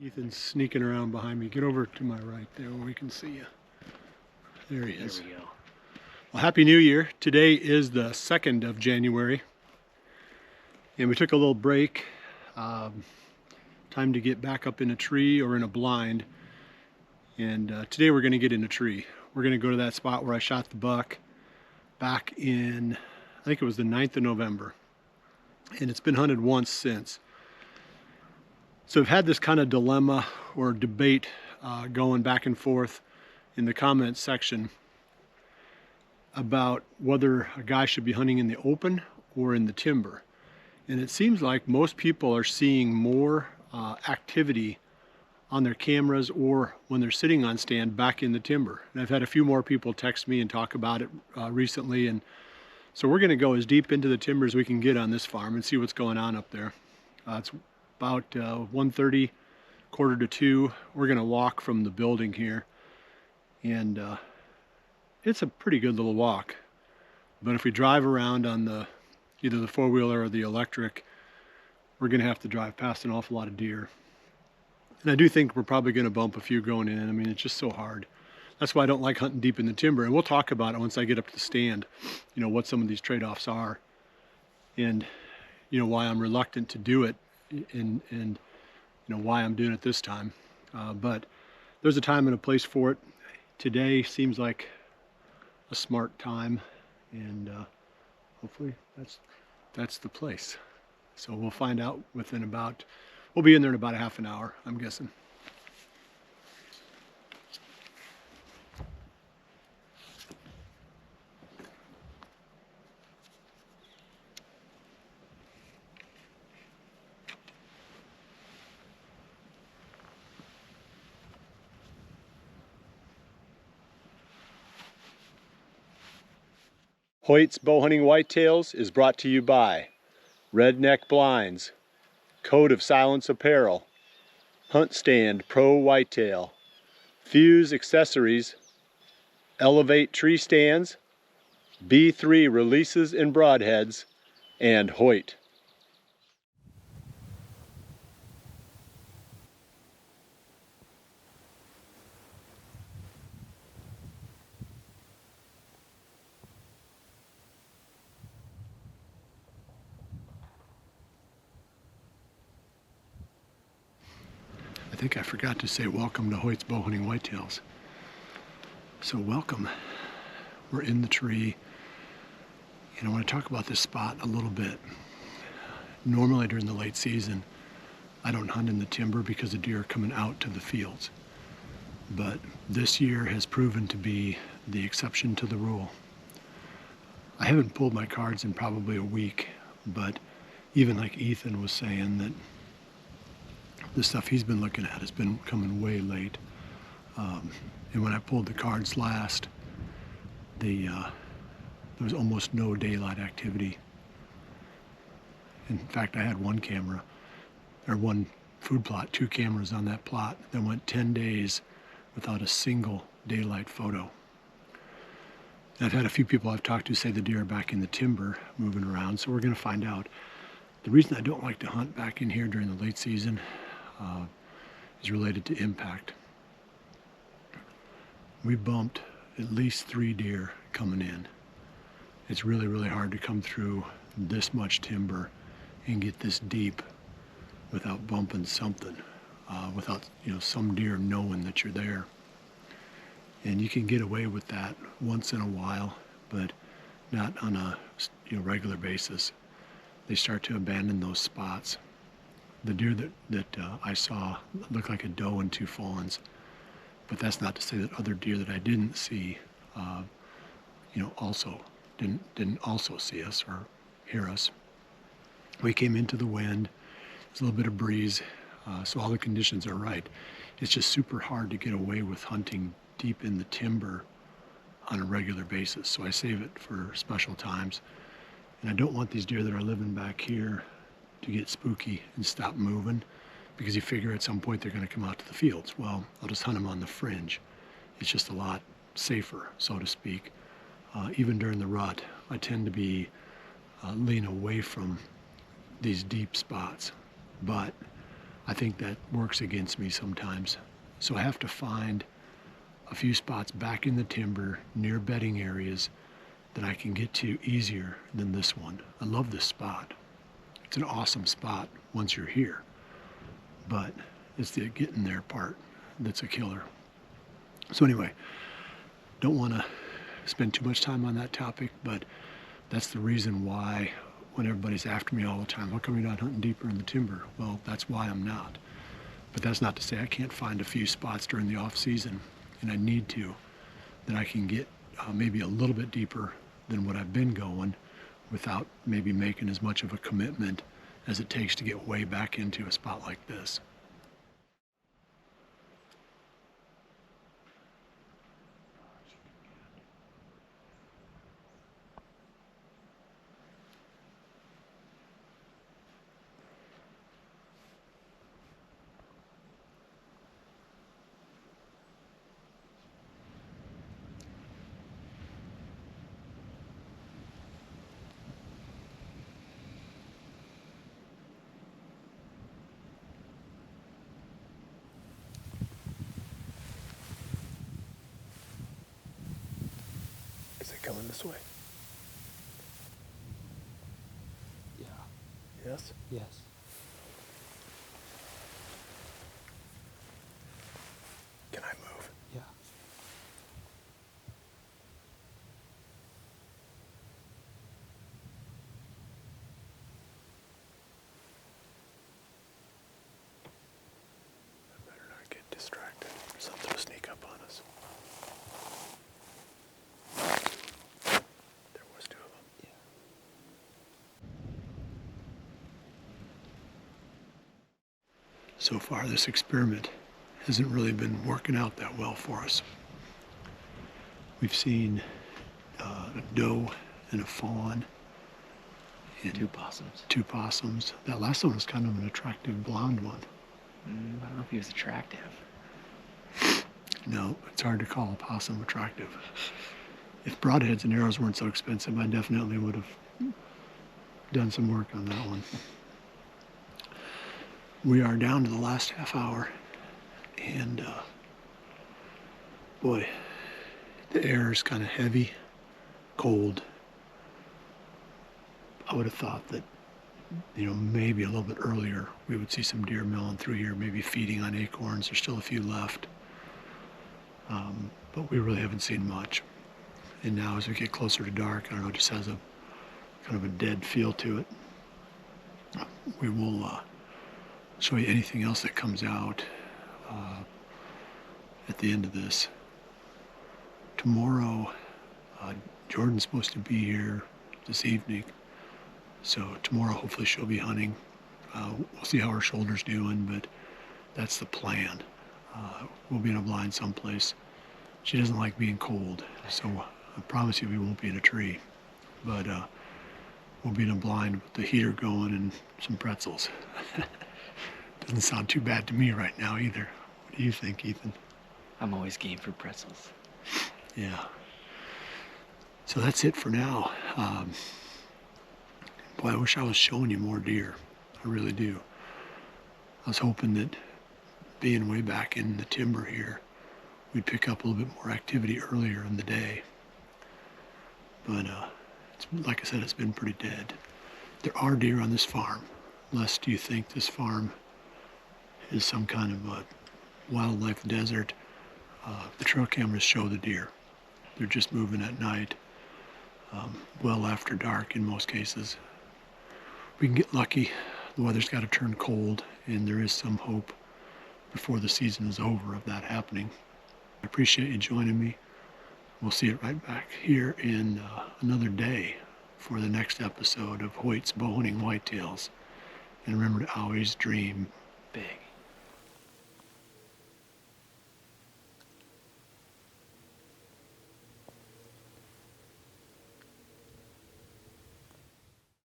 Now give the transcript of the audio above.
Ethan's sneaking around behind me. Get over to my right there where we can see you. There he is. There we go. Well, Happy New Year. Today is the 2nd of January. And we took a little break. Time to get back up in a tree or in a blind. And today we're going to get in a tree. We're going to go to that spot where I shot the buck back in, I think it was the 9th of November. And it's been hunted once since. So I've had this kind of dilemma or debate going back and forth in the comments section about whether a guy should be hunting in the open or in the timber. And it seems like most people are seeing more activity on their cameras or when they're sitting on stand back in the timber. And I've had a few more people text me and talk about it recently. And so we're going to go as deep into the timber as we can get on this farm and see what's going on up there. It's about 1:30, 1:45. We're going to walk from the building here. And it's a pretty good little walk. But if we drive around on either the four-wheeler or the electric, we're going to have to drive past an awful lot of deer. And I do think we're probably going to bump a few going in. I mean, it's just so hard. That's why I don't like hunting deep in the timber. And we'll talk about it once I get up to the stand, you know, what some of these trade-offs are. And, you know, why I'm reluctant to do it and you know, why I'm doing it this time. But there's a time and a place for it. Today seems like a smart time. And hopefully that's the place. So we'll find out within we'll be in there in about a half an hour, I'm guessing. Hoyt's Bowhunting Whitetails is brought to you by Redneck Blinds, Code of Silence Apparel, Hunt Stand Pro Whitetail, Fuse Accessories, Elevate Tree Stands, B3 Releases and Broadheads, and Hoyt. I think I forgot to say welcome to Hoyt's Bowhunting Whitetails. So welcome. We're in the tree, and I want to talk about this spot a little bit. Normally during the late season, I don't hunt in the timber because the deer are coming out to the fields. But this year has proven to be the exception to the rule. I haven't pulled my cards in probably a week, but even like Ethan was saying that the stuff he's been looking at has been coming way late. And when I pulled the cards last, there was almost no daylight activity. In fact, I had one food plot, 2 cameras on that plot that went 10 days without a single daylight photo. And I've had a few people I've talked to say the deer are back in the timber moving around, so we're going to find out. The reason I don't like to hunt back in here during the late season is related to impact. We bumped at least 3 deer coming in. It's really, really hard to come through this much timber and get this deep without bumping something, without, you know, some deer knowing that you're there. And you can get away with that once in a while, but not on a regular basis. They start to abandon those spots. The deer that I saw looked like a doe and 2 fawns, but that's not to say that other deer that I didn't see, also didn't also see us or hear us. We came into the wind. There's a little bit of breeze, so all the conditions are right. It's just super hard to get away with hunting deep in the timber on a regular basis, so I save it for special times. And I don't want these deer that are living back here to get spooky and stop moving, because you figure at some point they're going to come out to the fields. Well, I'll just hunt them on the fringe. It's just a lot safer, so to speak. Even during the rut, I tend to be lean away from these deep spots, but I think that works against me sometimes. So I have to find a few spots back in the timber near bedding areas that I can get to easier than this one. I love this spot. It's an awesome spot once you're here, but it's the getting there part that's a killer. So anyway, don't want to spend too much time on that topic, but that's the reason why when everybody's after me all the time, how come you're not hunting deeper in the timber? Well, that's why I'm not. But that's not to say I can't find a few spots during the off season, and I need to, that I can get maybe a little bit deeper than what I've been going without maybe making as much of a commitment as it takes to get way back into a spot like this. Is it coming this way? Yeah. Yes? Yes. Can I move? Yeah. I better not get distracted. Something will sneak up on us. There was two of them. Yeah. So far, this experiment hasn't really been working out that well for us. We've seen a doe and a fawn and Two possums. two possums. That last one was kind of an attractive blonde one. I don't know if he was attractive. No, it's hard to call a possum attractive. If broadheads and arrows weren't so expensive, I definitely would have done some work on that one. We are down to the last half hour, and boy, the air is kind of heavy, cold. I would have thought that, maybe a little bit earlier we would see some deer milling through here, maybe feeding on acorns. There's still a few left, but we really haven't seen much. And now as we get closer to dark, I don't know, it just has a kind of a dead feel to it. We will show you anything else that comes out at the end of this. Tomorrow, Jordan's supposed to be here this evening, so tomorrow hopefully she'll be hunting. We'll see how her shoulder's doing, but that's the plan. We'll be in a blind someplace. She doesn't like being cold, so I promise you we won't be in a tree, but we'll be in a blind with the heater going and some pretzels. Doesn't sound too bad to me right now either. What do you think, Ethan? I'm always game for pretzels. Yeah. So that's it for now. Boy, I wish I was showing you more deer. I really do. I was hoping that being way back in the timber here, we'd pick up a little bit more activity earlier in the day. But like I said, it's been pretty dead. There are deer on this farm, lest you think this farm is some kind of a wildlife desert. The trail cameras show the deer. They're just moving at night, well after dark in most cases. We can get lucky. The weather's got to turn cold, and there is some hope before the season is over of that happening. I appreciate you joining me. We'll see it right back here in another day for the next episode of Hoyt's Bowhunting Whitetails. And remember to always dream big.